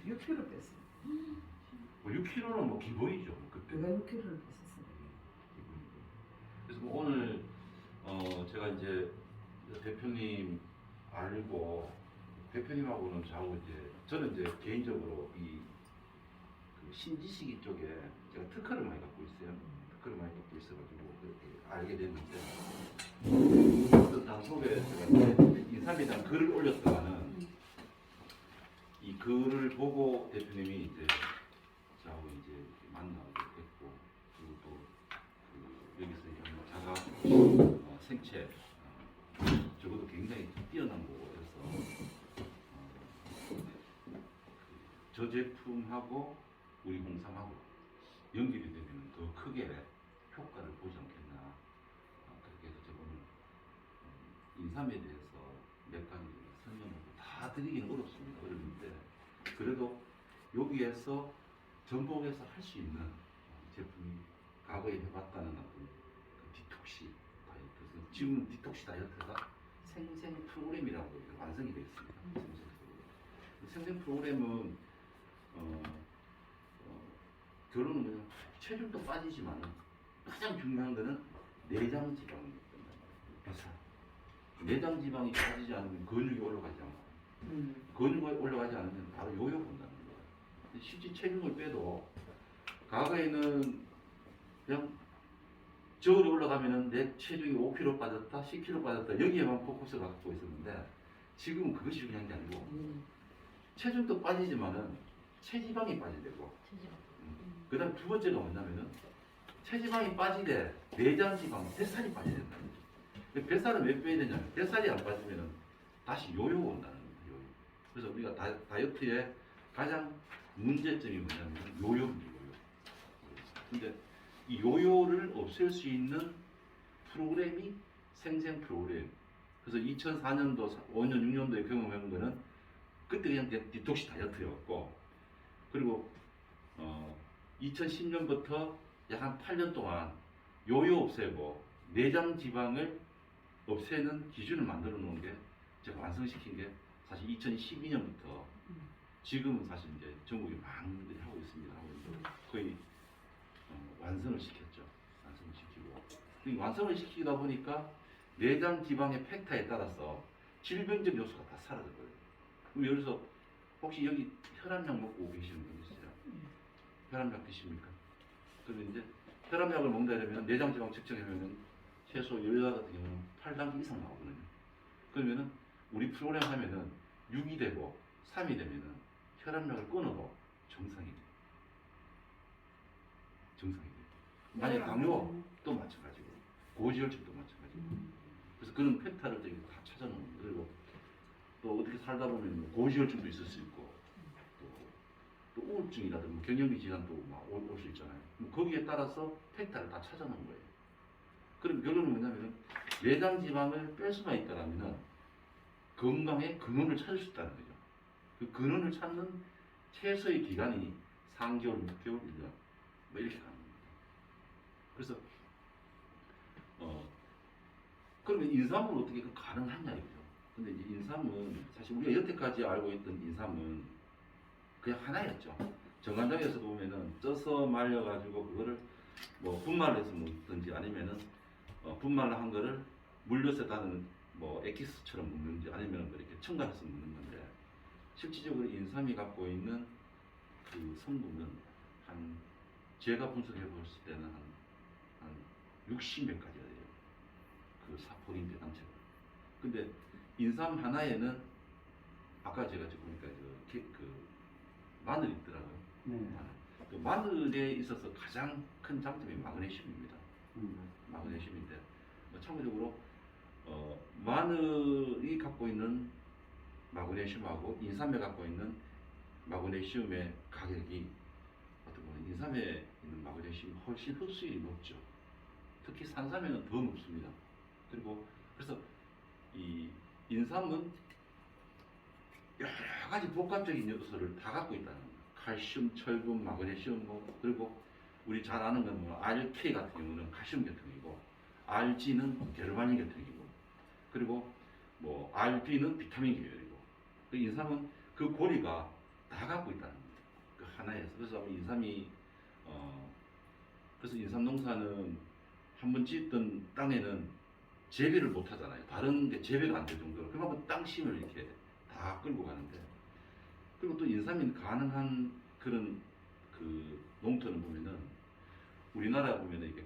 6kg 뺐어요. 뭐 6kg는 뭐 기본이죠. 그때. 내가 6kg를 뺐었어요. 기본이고. 그래서 뭐 오늘 제가 이제 대표님 알고 대표님하고는 자고 이제 저는 이제 개인적으로 그 신지식이 쪽에 제가 특허를 많이 갖고 있어요. 특허를 많이 갖고 있어가지고 그렇게 알게 됐는데 어떤 단속에 제가 이제 인삼에 대한 글을 올렸다가는 이 글을 보고 대표님이 이제 저하고 이제 만나게 됐고 그리고 또 그 여기서 이제 자가 생체 적어도 굉장히 뛰어난 거여서 저 제품하고 우리 공상하고 연결이 되면 더 크게 효과를 보지 않겠나. 그렇게 해서 제가 오늘 인삼에 대해서 몇 가지 설명을 다 드리기는 어렵습니다. 어렵는데 그래도 여기에서 전복에서 할 수 있는 제품이 과거에 해봤다는 어떤 그 디톡시 다이어트. 지금 디톡시 다이어트가 생생 프로그램이라고 완성이 되어 있습니다. 생생 프로그램은 결론은 그냥 체중도 빠지지만 가장 중요한 거는 내장 지방이 뱃살. 내장 지방이 빠지지 않으면 근육이 올라가지 않아요. 근육이 올라가지 않으면 바로 요요 본다는 거예요. 실제 체중을 빼도 과거에는 그냥 저울이 올라가면은 내 체중이 5kg 빠졌다, 10kg 빠졌다 여기에만 포커스를 갖고 있었는데 지금은 그것이 중요한 게 아니고 체중도 빠지지만은 체지방이 빠지되고 그 다음 두 번째가 뭐냐면은 체지방이 빠지되 내장지방, 뱃살이 빠져야 된다는 거죠. 뱃살은 왜 빼야 되냐면 뱃살이 안 빠지면은 다시 요요가 온다는 거예요. 요요. 그래서 우리가 다이어트의 가장 문제점이 뭐냐면 요요입니다. 요요. 근데 이 요요를 없앨 수 있는 프로그램이 생생 프로그램. 그래서 2004년도, 5년, 6년도에 경험해본 거는 그때 그냥 디톡시 다이어트였고, 그리고 2010년부터 약 한 8년 동안 요요 없애고 내장 지방을 없애는 기준을 만들어 놓은 게 제가 완성시킨 게 사실 2012년부터 지금은 사실 이제 전국에 많은 분들이 하고 있습니다. 하고 있는데 거의 완성을 시켰죠. 완성을 시키고 완성을 시키다 보니까 내장 지방의 팩터에 따라서 질병적 요소가 다 사라져버려요. 그럼 여기서 혹시 여기 혈압약 먹고 계시는 분 있어요? 혈압약 드십니까? 그러면 이제 혈압약을 먹는다 이러면 내장 지방 측정하면은 최소 여자 같은 경우는 8단계 이상 나오거든요. 그러면은 우리 프로그램 하면은 6이 되고 3이 되면은 혈압약을 끊어도 정상이 돼요. 정상이 돼요. 만약 당뇨도 마찬가지고 고지혈증도 마찬가지고. 그래서 그런 팩터를 저기 다 찾아놓는 거예요. 그리고 또 어떻게 살다 보면 고지혈증도 있을 수 있고 또 우울증이라든가 경련기 질환도 올 수 있잖아요. 거기에 따라서 팩터를 다 찾아놓은 거예요. 그럼 결론은 뭐냐면은 내장 지방을 뺄 수만 있다라면은 건강의 근원을 찾을 수 있다는 거죠. 그 근원을 찾는 최소의 기간이 3개월, 6개월, 1년 뭐 이렇게 가는 겁니다. 그래서 그러면 인삼은 어떻게 가능하냐 이거죠. 근데 이제 인삼은 사실 우리가 여태까지 알고 있던 인삼은 그냥 하나였죠. 정관장에서 보면은 쪄서 말려가지고 그거를 뭐 분말해서 먹든지 아니면은 분말을 한 거를 물엿에 따는 뭐 엑기스처럼 먹는지 아니면 이렇게 첨가해서 먹는 건데 실질적으로 인삼이 갖고 있는 그 성분은 한 제가 분석해 봤을 때는 한 60몇 가지가 돼요. 그 사포닌 대단체가. 근데 인삼 하나에는 아까 제가 보니까 그 마늘이 있더라고요. 네. 그 마늘에 있어서 가장 큰 장점이 마그네슘입니다. 마그네슘인데 참고적으로 마늘이 갖고 있는 마그네슘하고 인삼에 갖고 있는 마그네슘의 가격이 어떻게 보면 인삼에 있는 마그네슘이 훨씬 흡수율이 높죠. 특히 산삼에는 더 높습니다. 그리고 그래서 이 인삼은 여러 가지 복합적인 요소를 다 갖고 있다는 거예요. 칼슘, 철분, 마그네슘, 그리고 우리 잘 아는 건 RK 같은 경우는 칼슘 계통이고, RG는 게르마닌 계통이고, 그리고 RB는 비타민 계열이고, 인삼은 그 고리가 다 갖고 있다는 거예요. 하나에서 그래서 인삼이 그래서 인삼 농사는 한번 짓던 땅에는 재배를 못 하잖아요. 다른 게 재배가 안 될 정도로 그만큼 땅심을 이렇게 다 끌고 가는데 그리고 또 인삼이 가능한 그런 그 농토는 보면은 우리나라 보면은 이게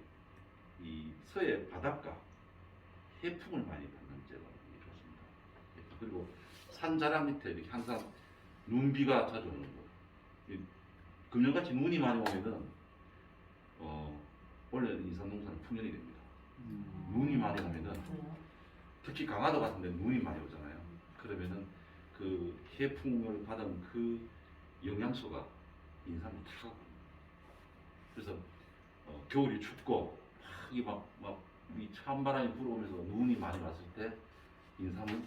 이 서해 바닷가 해풍을 많이 받는 지역이 좋습니다. 그리고 산 자락 밑에 이렇게 항상 눈비가 자주 오는 거. 금년같이 눈이 많이 오면은 원래는 인삼 농사는 풍년이 됩니다. 눈이 많이 오면은 특히 강화도 같은 데 눈이 많이 오잖아요. 그러면은 그 해풍을 받은 그 영양소가 인삼에 다 가고 그래서 겨울이 춥고 이 찬바람이 불어오면서 눈이 많이 왔을 때 인삼은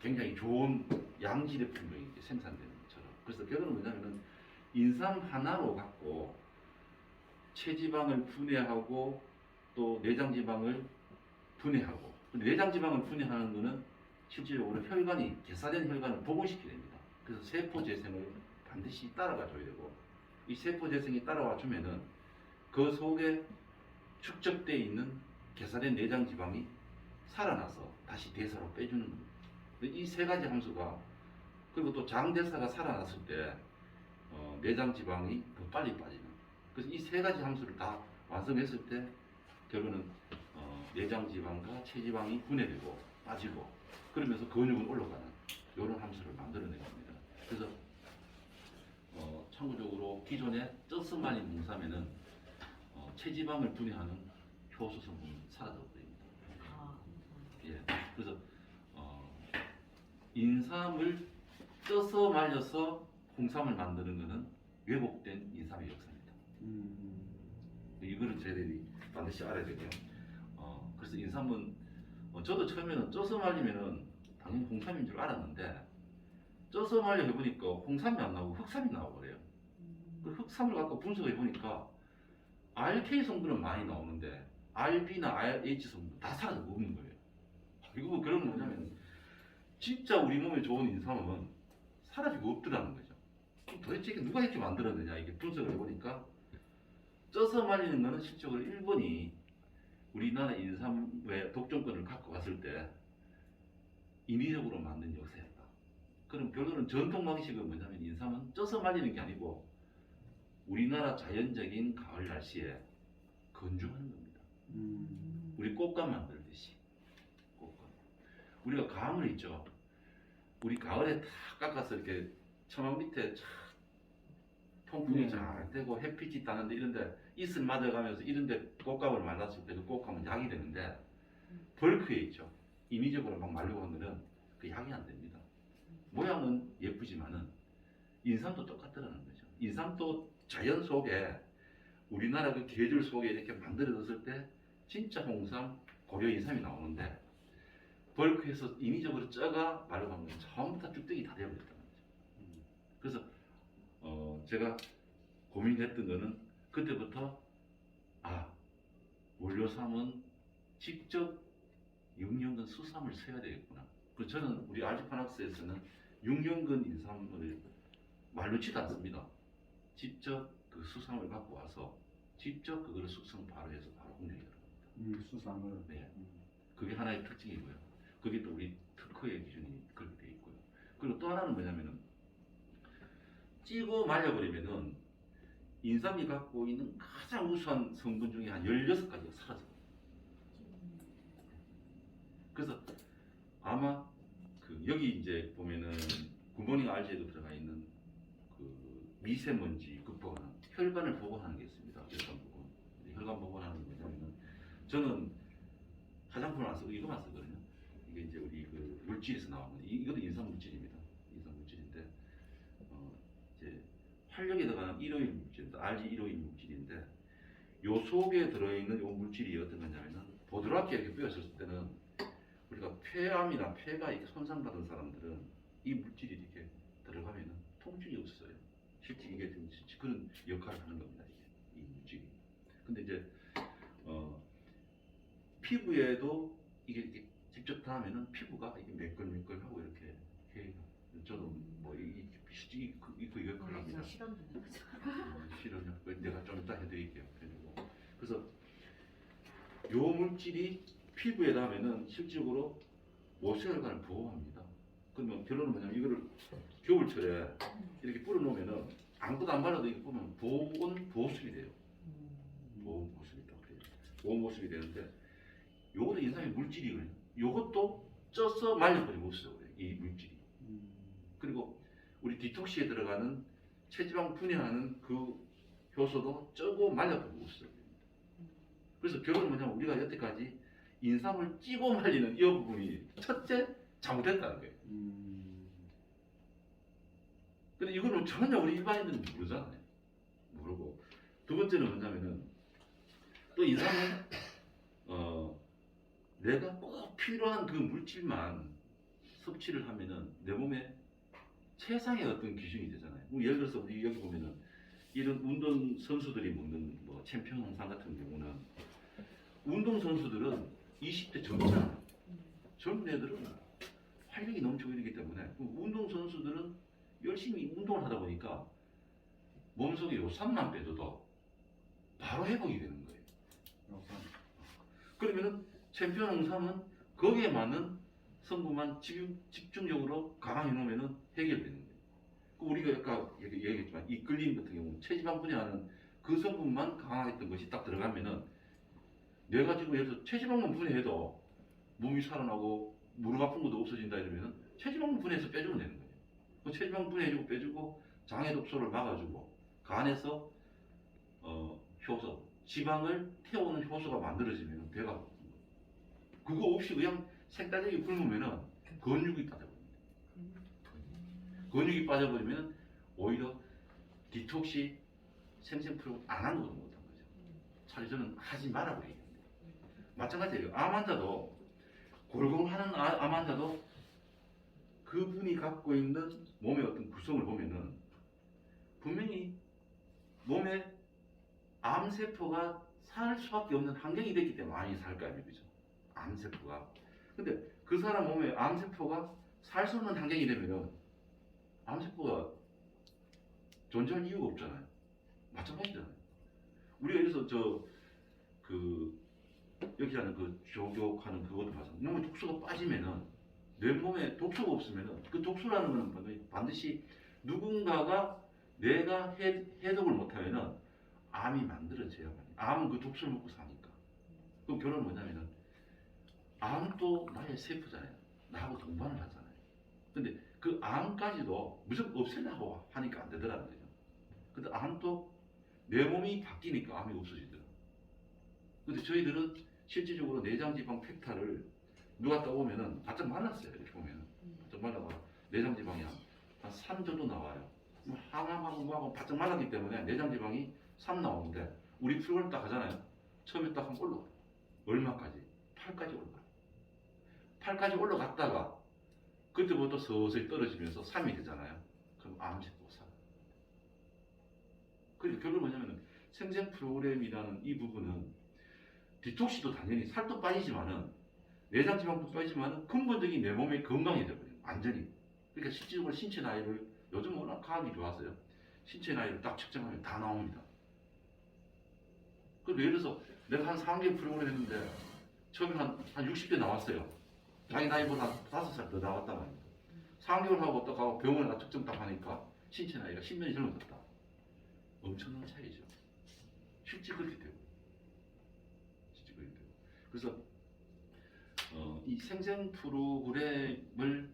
굉장히 좋은 양질의 품종이 생산되는 것처럼 그래서 결론은 뭐냐면은 인삼 하나로 갖고 체지방을 분해하고 또 내장지방을 분해하고 내장지방을 분해하는 것은 실질적으로 개사된 혈관을 복원시켜야 됩니다. 그래서 세포재생을 반드시 따라가 줘야 되고 이 세포재생이 따라와 주면은 그 속에 축적되어 있는 개사된 내장지방이 살아나서 다시 대사로 빼주는 겁니다. 이 세 가지 함수가 그리고 또 장대사가 살아났을 때 내장지방이 더 빨리 빠지는 그래서 이 세 가지 함수를 다 완성했을 때 결국은 내장지방과 체지방이 분해되고 빠지고 그러면서 근육은 올라가는 이런 함수를 만들어낸 겁니다. 그래서 참고적으로 기존에 쪄서만인 농삼에는 체지방을 분해하는 효소 성분이 사라져버립니다. 예, 그래서 인삼을 쪄서 말려서 홍삼을 만드는 것은 왜곡된 인삼의 역사입니다. 이거를 저희들이 반드시 알아야 되고요. 그래서 인삼은 저도 처음에는 쪄서 말리면은 당연히 홍삼인 줄 알았는데 쪄서 말려 해보니까 홍삼이 안 나오고 흑삼이 나와버려요. 그 흑삼을 갖고 분석해 보니까 RK 성분은 많이 나오는데 RB나 RH 성분 다 사라져 없는 거예요. 이거 그런 건 뭐냐면 진짜 우리 몸에 좋은 인삼은 사라지고 없더라는 거죠. 도대체 이게 누가 이렇게 만들었느냐 이게 분석을 해보니까 쪄서 말리는 거는 실적으로 일본이 우리나라 인삼의 독점권을 갖고 갔을 때 인위적으로 만든 역사였다. 그럼 결론은 전통 방식은 뭐냐면 인삼은 쪄서 말리는 게 아니고 우리나라 자연적인 가을 날씨에 건조하는 겁니다. 우리 꽃감 만들듯이 꽃감. 우리가 감을 있죠. 우리 가을에 다 깎아서 이렇게 처마 밑에 통풍이 잘 되고 햇빛이 따는데 이런데 이슬 맞아가면서 이런데 꽃감을 만났을 때 그 꽃감은 약이 되는데 벌크에 있죠. 인위적으로 막 말리고 하면은 그 약이 안 됩니다. 모양은 예쁘지만은 인삼도 똑같더라는 거죠. 인삼도 자연 속에 우리나라 그 계절 속에 이렇게 만들어졌을 때 진짜 홍삼, 고려 인삼이 나오는데 벌크에서 인위적으로 쪄가 말로 하면 전부 다 뚝뚝이 다 되어버렸다는 거죠. 그래서 제가 고민했던 거는 그때부터 원료삼은 직접 6년근 수삼을 써야 되겠구나. 그래서 저는 우리 알지파낙스에서는 6년근 인삼을 말르지도 않습니다. 직접 그 수삼을 갖고 와서 직접 그거를 숙성 바로 해서 바로 공정해요. 수삼을. 네. 그게 하나의 특징이고요. 그게 또 우리 특허의 기준이 그렇게 돼 있고요. 그리고 또 하나는 뭐냐면은 찌고 말려버리면은 인삼이 갖고 있는 가장 우수한 성분 중에 한 16가지가 사라져요. 그래서 아마 여기 이제 보면은 굿모닝 RG에도 들어가 있는 그 미세먼지 극복하는 혈관을 보건하는 게 있습니다. 혈관 보건. 혈관 보건하는 게 뭐냐면은 저는 화장품을 안 쓰고 이거만 쓰거든요. 이게 이제 우리 그 물질에서 나오는 이것도 인삼 물질입니다. 인삼 물질인데 이제 활력에 들어가는 일요일 물질, RG 일요일 물질인데 요 속에 들어있는 요 물질이 어떤 거냐면은 보드랍게 이렇게 빼었을 때는 우리가 폐암이나 폐가 이렇게 손상받은 사람들은 이 물질이 이렇게 들어가면은 통증이 없어요. 실제 이게 그런 역할을 하는 겁니다. 이게 이 물질이. 근데 이제 피부에도 이게 직접 닿으면은 피부가 이게 매끌매끌하고 이렇게 해요. 저도 뭐 이 이거 그럽니다. 실험 중인 거죠. 실험요. 내가 좀 이따 해드릴게요. 그래서 요 물질이 피부에 닿으면은 실질적으로 5시간을 보호합니다. 그러면 결론은 뭐냐면 이거를 겨울철에 이렇게 뿌려놓으면은 아무것도 안 발라도 이거 보면 보습이 돼요. 보습이 딱 돼요. 보습이 되는데 요것도 인상의 물질이거든요. 요것도 쪄서 말려버리고 없어요. 이 물질이. 그리고 우리 디톡시에 들어가는 체지방 분해하는 그 효소도 쪄고 말려버리고 없어요. 그래서 결론은 뭐냐면 우리가 여태까지 인삼을 찌고 말리는 이 부분이 첫째 잘못됐다는 거예요. 근데 이거는 전혀 우리 일반인들은 모르잖아요. 모르고 두 번째는 뭐냐면은 또 인삼은 내가 꼭 필요한 그 물질만 섭취를 하면은 내 몸에 최상의 어떤 기준이 되잖아요. 예를 들어서 우리 여기 보면은 이런 운동 선수들이 먹는 뭐 챔피언 홍삼 같은 경우는 운동 선수들은 20대 젊잖아요. 젊은 애들은 활력이 넘치고 이러기 때문에 운동 선수들은 열심히 운동을 하다 보니까 몸속에 요산만 빼줘도 바로 회복이 되는 거예요. 그러면은 챔피언 홍삼은 거기에 맞는 성분만 집중적으로 강화해 놓으면은 해결되는 거예요. 우리가 아까 얘기했지만 이 글린 같은 경우 체지방 분해하는 그 성분만 강화했던 것이 딱 들어가면은 내가 지금 예를 들어서 체지방만 분해해도 몸이 살아나고 무릎 아픈 것도 없어진다 이러면은 체지방만 분해해서 빼주면 되는 거예요. 그 체지방 분해해주고 빼주고 장애 독소를 막아주고 간에서 효소 지방을 태우는 효소가 만들어지면 배가 고픈 거예요. 그거 없이 그냥 생따대기 굶으면은 근육이 빠져버립니다. 근육이 빠져버리면 오히려 디톡시 생생 프로그램 안 한 것도 못한 거죠. 차라리 저는 하지 말아버리겠습니다. 마찬가지예요. 암 환자도 골골하는 암 환자도 그분이 갖고 있는 몸의 어떤 구성을 보면은 분명히 몸에 암세포가 살 수밖에 없는 환경이 됐기 때문에 많이 살 거 아니에요. 그죠? 암세포가. 근데 그 사람 몸에 암세포가 살 수 없는 환경이 되면은 암세포가 존재할 이유가 없잖아요. 마찬가지잖아요. 우리가 여기서 여기 하는 그 조격하는 그것도 마찬가지. 몸에 독소가 빠지면은 내 몸에 독소가 없으면은 그 독소라는 건 반드시 누군가가 내가 해독을 못하면은 암이 만들어져야 말이야. 암은 그 독소를 먹고 사니까. 그럼 결론은 뭐냐면은 암도 나의 세포잖아요. 나하고 동반을 하잖아요. 근데 그 암까지도 무조건 없애려고 하니까 안 되더라는 거죠. 근데 암도 내 몸이 바뀌니까 암이 없어지더라고요. 근데 저희들은 실질적으로 내장지방 팩탈을 누가 떠보면은 바짝 말랐어요. 이렇게 보면은 바짝 말라가 내장지방이 한 3 정도 나와요. 항암하고 뭐하고 바짝 말랐기 때문에 내장지방이 3 나오는데 우리 프로그램 딱 하잖아요. 처음에 딱 한번 올라가요. 얼마까지? 8까지 올라가요. 8까지 올라갔다가 그때부터 서서히 떨어지면서 3이 되잖아요. 그럼 암세포가 살아요. 그러니까 결론은 뭐냐면은 생생 프로그램이라는 이 부분은 디톡시도 당연히 살도 빠지지만은 내장지방도 빠지지만은 근본적인 내 몸이 건강해져 버려요. 완전히. 그러니까 실질적으로 신체 나이를 요즘 워낙 과학이 좋아서요. 신체 나이를 딱 측정하면 다 나옵니다. 그래서 예를 들어서 내가 한 4학년 프로그램 했는데 처음에 한 60대 나왔어요. 자기 나이보다 5살 더 나왔단 말입니다. 4개월 하고 또 가고 병원에 가 측정 딱 하니까 신체 나이가 10년이 젊어졌다. 엄청난 차이죠. 실제 그렇게 되고. 그래서 이 생생 프로그램을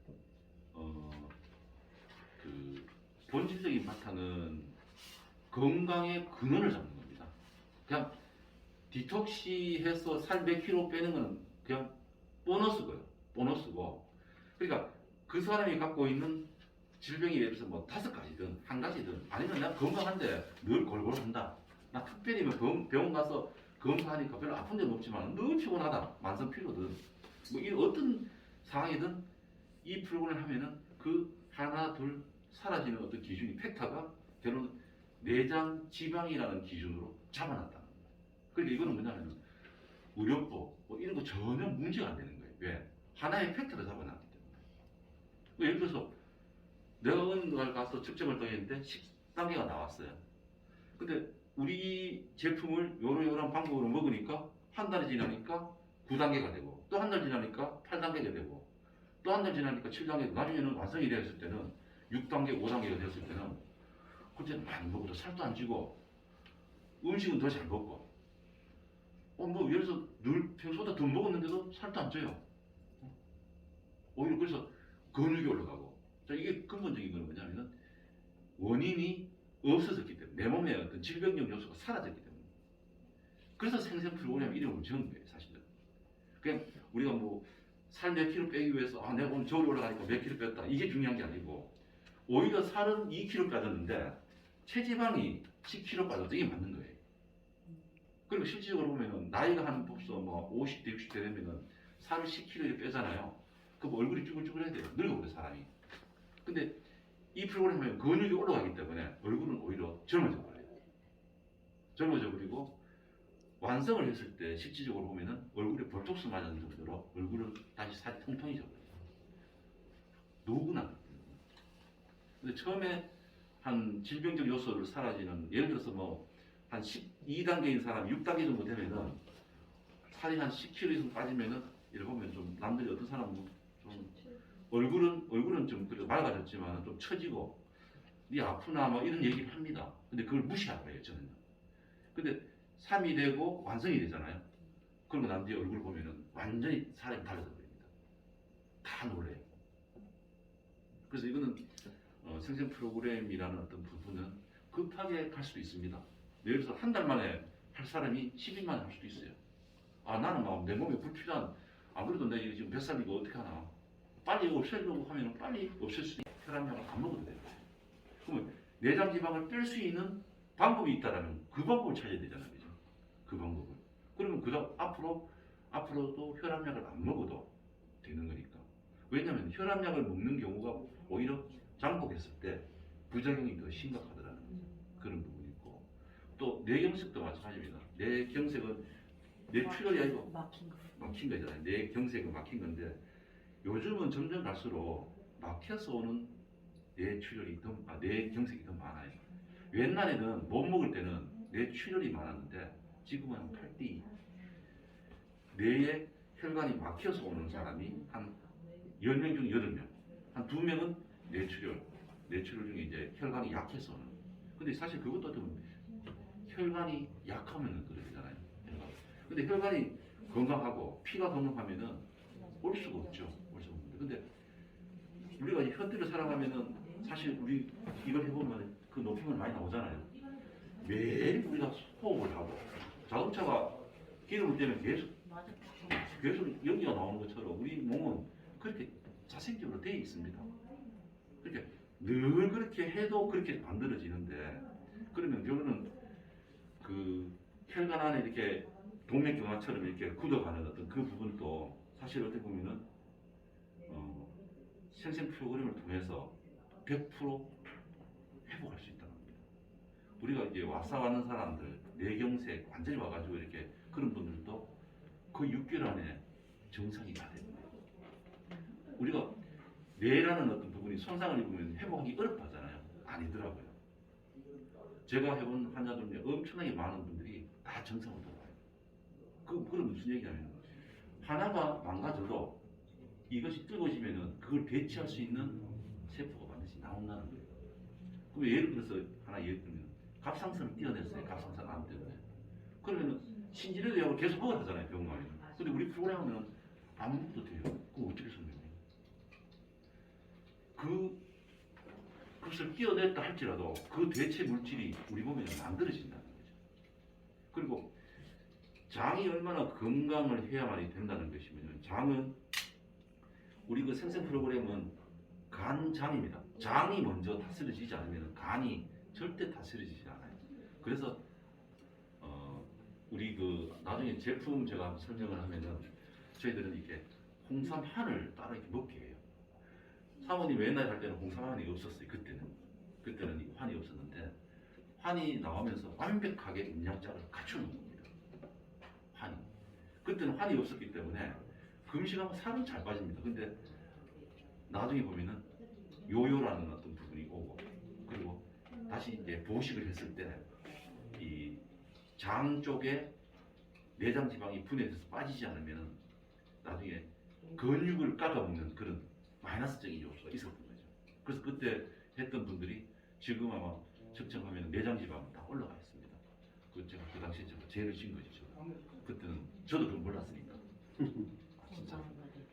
그 본질적인 바탕은 건강의 근원을 잡는 겁니다. 그냥 디톡시해서 살 몇 킬로 빼는 건 그냥 보너스고요. 보너스고. 그러니까 그 사람이 갖고 있는 질병이 예를 들어서 뭐 5가지든 1가지든 아니면 내가 건강한데 늘 골골한다. 나 특별히 병원 가서 검사하니까 별로 아픈 데는 없지만 늘 피곤하다. 만성피로든 뭐 이 어떤 상황이든 이 프로그램을 하면은 그 하나 둘 사라지는 어떤 기준이 팩터가 결론 내장 지방이라는 기준으로 잡아놨다는 거예요. 그러니까 이거는 뭐냐면 의료법 뭐 이런 거 전혀 문제가 안 되는 거예요. 왜? 하나의 팩터를 잡아놨기 때문에. 예를 들어서 내가 어느 날 가서 측정을 또 했는데 10단계가 나왔어요. 근데 우리 제품을 요런 방법으로 먹으니까 한 달이 지나니까 9단계가 되고 또 한 달 지나니까 8단계가 되고 또 한 달 지나니까 7단계, 나중에는 완성이 되었을 때는 6단계, 5단계가 되었을 때는 그때는 많이 먹어도 살도 안 찌고 음식은 더 잘 먹고 뭐 예를 들어서 늘 평소보다 더 먹었는데도 살도 안 쪄요. 오히려 그래서 근육이 올라가고. 자, 이게 근본적인 건 뭐냐면은 원인이 없어졌기 때문에 내 몸에 어떤 질병적 요소가 사라졌기 때문에. 그래서 생생 프로그램 이름을 지은 거예요, 사실은. 그냥 우리가 뭐 살 몇 킬로 빼기 위해서 내가 오늘 저울이 올라가니까 몇 킬로 뺐다 이게 중요한 게 아니고 오히려 살은 2킬로 빠졌는데 체지방이 10킬로 빠져도 이게 맞는 거예요. 그리고 실질적으로 보면은 나이가 한 벌써 뭐 50대, 60대 되면은 살을 10kg 빼잖아요. 그럼 얼굴이 쭈글쭈글해야 돼요. 늙어버려 사람이. 근데 이 프로그램 하면 근육이 올라가기 때문에 얼굴은 오히려 젊어져 버려요. 젊어져 버리고 완성을 했을 때 실질적으로 보면은 얼굴에 볼톡스 맞은 정도로 얼굴은 다시 살이 통통해져 버려요. 누구나. 근데 처음에 한 질병적 요소를 사라지는 예를 들어서 뭐 한 12단계인 사람 6단계 정도 되면은 살이 한 10kg 이상 빠지면은 이렇게 보면 좀 남들이 어떤 사람은 좀 얼굴은 좀 그래도 맑아졌지만 좀 처지고 네 아프나 뭐 이런 얘기를 합니다. 근데 그걸 무시하고 해요 저는요. 근데 3이 되고 완성이 되잖아요. 그러고 난 뒤에 얼굴 보면은 완전히 사람이 달라져 버립니다. 다 놀래요. 그래서 이거는 생생 프로그램이라는 어떤 부분은 급하게 갈 수도 있습니다. 예를 들어서 한 달 만에 할 사람이 10일 만에 할 수도 있어요. 나는 막 내 몸에 불필요한 안 그래도 내가 지금 몇 살이고 어떻게 하나 빨리 없애려고 하면 빨리 없앨 수 있는 혈압약을 안 먹어도 돼요. 그러면 내장 지방을 뺄 수 있는 방법이 있다라면 그 방법을 찾아야 되잖아요. 그죠? 그 방법을. 그러면 그다음 앞으로도 혈압약을 안 먹어도 되는 거니까. 왜냐하면 혈압약을 먹는 경우가 오히려 장복했을 때 부작용이 더 심각하더라는 그런 부분이 있고 또 뇌경색도 마찬가지입니다. 뇌경색은 뇌출혈이 아니고 막힌 거잖아요. 뇌경색은 막힌 건데 요즘은 점점 갈수록 막혀서 오는 뇌경색이 더 많아요. 옛날에는 못 먹을 때는 뇌출혈이 많았는데 지금은 한 8대2. 뇌에 혈관이 막혀서 오는 사람이 한 10명 중 8명. 한 2명은 뇌출혈 중에 이제 혈관이 약해서 오는. 근데 사실 그것도 좀 혈관이 약하면 그러잖아요. 근데 혈관이 건강하고 피가 건강하면은 올 수가 없죠. 근데 우리가 이 현대를 살아가면은 사실 우리 이걸 해보면 그 높임을 많이 나오잖아요. 매일 우리가 호흡을 하고 자동차가 기름을 떼면 계속 연기가 나오는 것처럼 우리 몸은 그렇게 자생적으로 되어 있습니다. 그러니까 늘 그렇게 해도 그렇게 만들어지는데 그러면 결국은 그 혈관 안에 이렇게 동맥경화처럼 이렇게 굳어가는 어떤 그 부분도 사실 어떻게 보면은 생생 프로그램을 통해서 100% 회복할 수 있다는 겁니다. 우리가 이제 왔는 사람들 뇌경색 완전히 와가지고 이렇게 그런 분들도 그 6개월 안에 정상이 다 되는 거예요. 우리가 뇌라는 어떤 부분이 손상을 입으면 회복하기 어렵다잖아요. 아니더라고요. 제가 해본 환자들 중에 엄청나게 많은 분들이 다 정상으로 돌아와요. 그건 무슨 얘기냐면 하나가 망가져도 이것이 뜨거워지면은 그걸 대체할 수 있는 세포가 반드시 나온다는 거예요. 그럼 예를 들어서 하나 예를 들면 갑상선을 띄어냈어요. 갑상선 암 때문에. 그러면은 신진대사하고 계속 먹어야 하잖아요. 병원 가면. 근데 우리 프로그램 하면은 안 먹어도 돼요. 그거 어떻게 설명해요? 그것을 띄어냈다 할지라도 그 대체 물질이 우리 몸에 만들어진다는 거죠. 그리고 장이 얼마나 건강을 해야만이 된다는 것이면 장은 우리 그 생생 프로그램은 간장입니다. 장이 먼저 다스려지지 않으면 간이 절대 다스려지지 않아요. 그래서 우리 그 나중에 제품 제가 설명을 하면은 저희들은 이렇게 홍삼한을 따로 이렇게 먹게 해요. 사모님 옛날에 할 때는 홍삼한이 없었어요. 그때는 환이 없었는데 환이 나오면서 완벽하게 영양자를 갖추는 겁니다. 환이. 그때는 환이 없었기 때문에 금식하면 살은 잘 빠집니다. 근데 나중에 보면은 요요라는 어떤 다시 이제 보식을 했을 때 이 장 쪽에 내장 지방이 분해돼서 빠지지 않으면 나중에 근육을 깎아먹는 그런 마이너스적인 요소가 있었던 거죠. 그래서 그때 했던 분들이 지금 아마 측정하면 내장 지방 다 올라가 있습니다. 그 제가 그 당시에 제가 죄를 진 거죠. 그때는 저도 그걸 몰랐으니까. 진짜.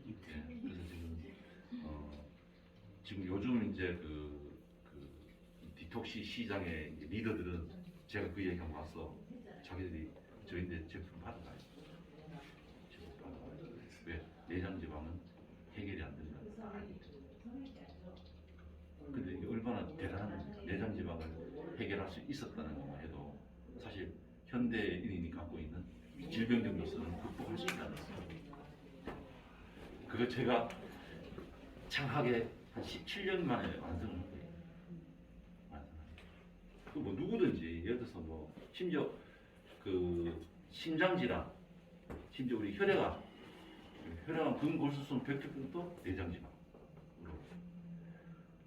네, 그래서 지금 요즘 이제 그 디톡시 시장의 이제 리더들은 제가 그 얘기하고 와서 자기들이 저희한테 제품 받아가요. 제품 받아가요. 왜? 내장 지방은 해결이 안 된다. 근데 이게 얼마나 대단한 겁니까? 내장 지방을 해결할 수 있었다는 것만 해도 사실 현대인이 갖고 있는 질병적 요소는 극복할 수 있다는 거예요. 그거 제가 창하게 한 17년 만에 완성을 한 거예요. 뭐 누구든지 예를 들어서 뭐 심지어 그 심장 질환, 심지어 우리 혈액암 근골수성 백혈병도 내장 지방,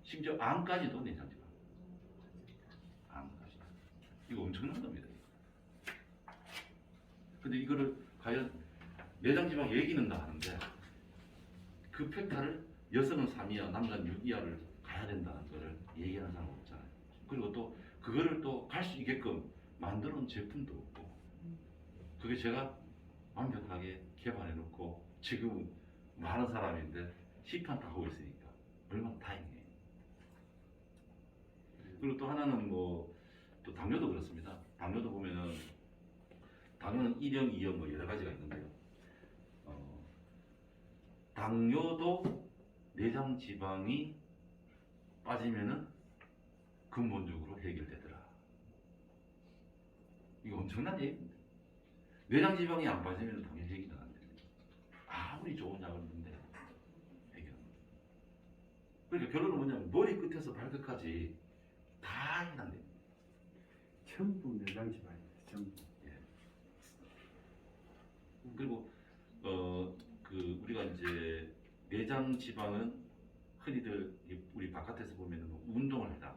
심지어 암까지도 내장 지방, 암까지. 이거 엄청난 겁니다. 근데 이거를 과연 내장 지방 얘기는 다 하는데 그 팩타를 여성은 3이하, 남자는 6이하를 가야 된다는 거를 얘기하는 사람은 없잖아요. 그리고 또 그거를 또 갈 수 있게끔 만들어 놓은 제품도 없고, 그게 제가 완벽하게 개발해 놓고 지금 많은 사람인데 시판 다 하고 있으니까 얼마나 다행이에요. 그리고 또 하나는 뭐 또 당뇨도 그렇습니다. 당뇨도 보면은 당뇨는 1형, 2형 뭐 여러 가지가 있는데요. 당뇨도 내장 지방이 빠지면은 근본적으로 해결되더라. 이거 엄청난 얘기입니다. 내장 지방이 안 빠지면 당연히 해결은 안 됩니다. 아무리 좋은 약을 넣는데 해결은 안 됩니다. 그러니까 결론은 뭐냐면 머리 끝에서 발끝까지 다 해결 안 됩니다. 전부 내장 지방이에요. 전부. 예. 그리고 우리가 이제 내장 지방은 흔히들 우리 바깥에서 보면은 뭐 운동을 해라,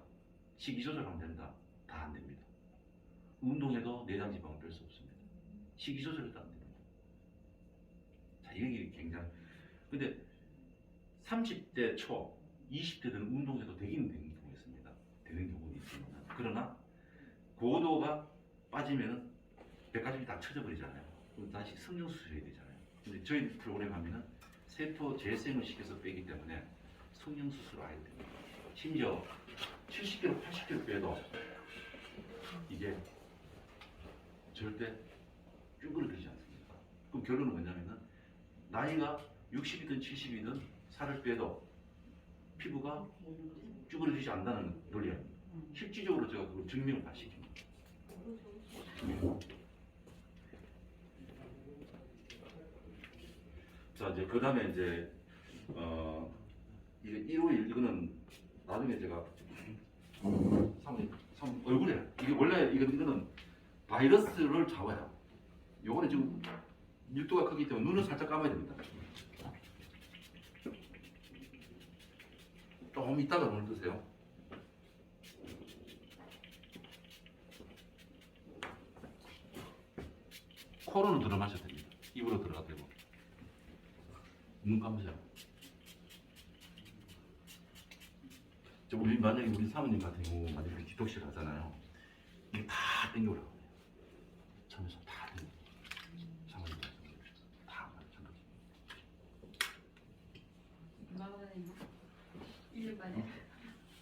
식이 조절하면 된다, 다 안 됩니다. 운동해도 내장 지방은 뺄 수 없습니다. 식이 조절해도 안 됩니다. 자, 이게 굉장히. 근데 30대 초, 20대들은 운동해도 되는 경우가 있습니다. 되는 경우는 있습니다. 그러나 고도가 빠지면은 100가지 다 쳐져버리잖아요. 그럼 다시 성형수술 해야 되잖아요. 근데 저희 프로그램 하면은 세포 재생을 시켜서 빼기 때문에 성형수술을 아예 됩니다. 심지어 70kg, 80kg 빼도 이게 절대 쭈그러들지 않습니다. 그럼 결론은 뭐냐면은 나이가 60이든 70이든 살을 빼도 피부가 쭈그러지지 않는다는 논리입니다. 실질적으로 제가 그걸 증명을 다 시킵니다. 자, 이제 그 다음에 이제 이게 151 이거는 나중에 제가 사모님 얼굴에 이게 원래 이거는 바이러스를 잡아요. 요거는 지금 밀도가 크기 때문에 눈을 살짝 감아야 됩니다. 조금 이따가 눈을 뜨세요. 코로는 들어 마셔야 됩니다. 입으로 들어가도 되고. 눈 감으세요. 우리 만약에 우리 사모님 같은 경우 만약에 디톡시를 하잖아요. 이게 다 땡겨오라고 해요. 참에서 다 땡겨. 사모님 다 마찬가지. 얼마만에 1년 만에?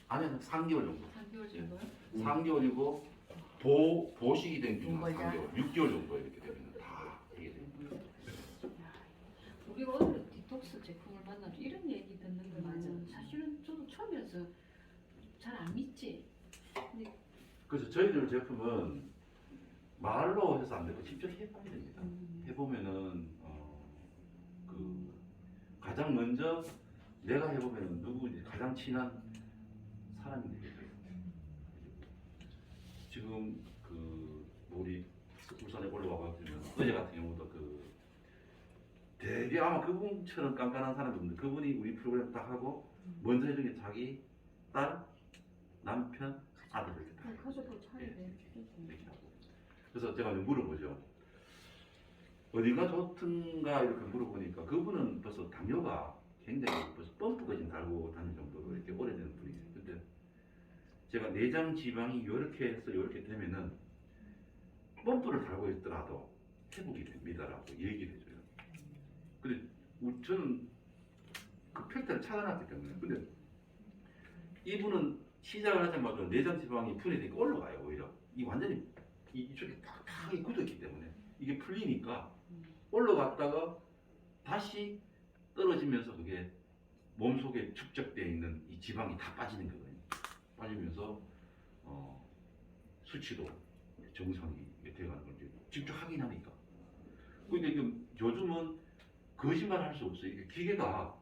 아니요, 3개월 정도. 3개월 정도요? 3개월이고 보식이 된 경우는 3개월, 6개월 정도 이렇게 되면 다 이게 됩니다. 우리가 오늘 디톡스 제품을 만나서 이런 얘기 듣는 거 맞아. 사실은 저도 처음이어서 잘 안 믿지. 근데 그래서 저희들 제품은 말로 해서 안 되고 직접 해봐야 됩니다. 해보면은 그 가장 먼저 내가 해보면은 누구인지 가장 친한 사람이 되겠어요. 지금 그 우리 울산에 올라와 가지고 어제 같은 경우도 그 되게 아마 그분처럼 깐깐한 사람이 없는데 그분이 우리 프로그램 딱 하고 먼저 해준 게 자기 딸, 남편, 아들 이렇게 다 해요. 가족도 차리네. 이렇게 하고. 그래서 제가 물어보죠. 어디가 좋든가 이렇게 물어보니까 그분은 벌써 당뇨가 굉장히 벌써 펌프까지 달고 다닐 정도로 이렇게 오래된 분이세요. 근데 제가 내장 지방이 이렇게 해서 이렇게 되면은 펌프를 달고 있더라도 회복이 됩니다라고 얘기를 해줘요. 근데 저는 그 팩트를 찾아놨기 때문에. 근데 이분은 시작을 하자마자 내장 지방이 분해되니까 올라가요. 오히려 이 완전히 이쪽에 탁탁하게 굳었기 때문에 이게 풀리니까 올라갔다가 다시 떨어지면서 그게 몸속에 축적되어 있는 이 지방이 다 빠지는 거거든요. 빠지면서 수치도 정상이 되어가는 걸 직접 확인하니까. 근데 요즘은 거짓말 할 수 없어요. 이게 기계가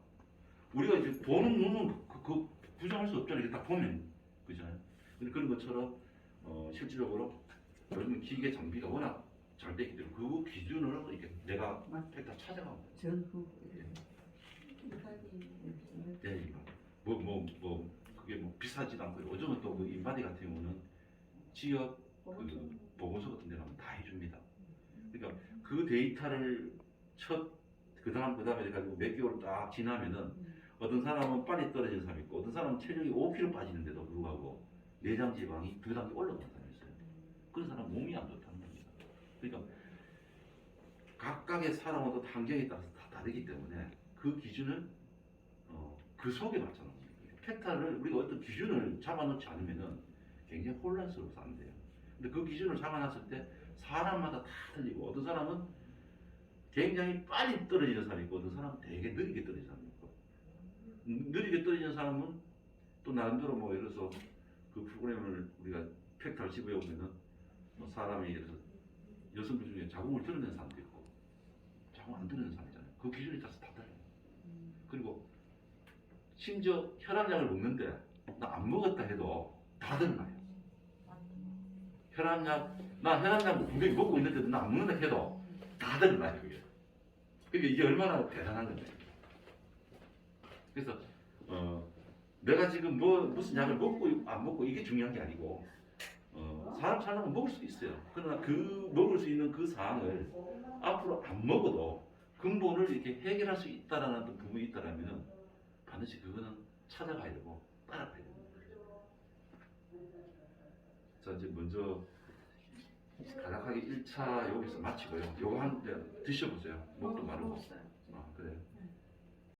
우리가 이제 보는 눈은 그 부정할 수 없잖아요. 이렇게 딱 보면 그잖아요. 근데 그런 것처럼 실질적으로 요즘 기계 장비가 워낙 잘 되기 때문에 그 기준으로 이렇게 내가 다 찾아가면 전후 네, 그게 뭐 비싸지도 않고 요즘은 또 그 인바디 같은 경우는 지역 그 보건소 같은 데 가면 다 해줍니다. 그러니까 그 데이터를 그다음에 해가지고 몇 개월 딱 지나면은 어떤 사람은 빨리 떨어지는 사람이 있고 어떤 사람은 체력이 5kg 빠지는데도 불구하고 내장 지방이 2단계 올라가는 사람이 있어요. 그런 사람 몸이 안 좋다는 겁니다. 그러니까 각각의 사람마다 환경에 따라서 다 다르기 때문에 그 기준을 그 속에 맞춰놓는 거예요. 팩타를 우리가 어떤 기준을 잡아놓지 않으면은 굉장히 혼란스러워서 안 돼요. 근데 그 기준을 잡아놨을 때 사람마다 다 틀리고 어떤 사람은 굉장히 빨리 떨어지는 사람이 있고 어떤 사람은 되게 느리게 떨어지는 사람이 있고 느리게 떨어지는 사람은 또 나름대로 뭐 예를 들어서 그 프로그램을 우리가 팩타를 집어보면은 뭐 사람이 예를 들어서 여성분 중에 자궁을 드러내는 사람도 있고 자궁 안 드러내는 사람이잖아요. 그 기준에 따라서 다 달라요. 그리고 심지어 혈압약을 먹는데 나 안 먹었다 해도 다 드러나요. 나 혈압약 분명히 먹고 있는데도 나 안 먹는다 해도 다 드러나요. 그게. 그러니까 이게 얼마나 대단한 건데. 그래서 내가 지금 무슨 약을 먹고 안 먹고 이게 중요한 게 아니고 사람 살려면 먹을 수 있어요. 그러나 그 먹을 수 있는 그 사항을 앞으로 안 먹어도 근본을 이렇게 해결할 수 있다라는 어떤 부분이 있다라면은 반드시 그거는 찾아가야 되고 따라가야 됩니다. 자 이제 먼저 간략하게 1차 여기서 마치고요. 요거 한 드셔보세요. 목도 마르고.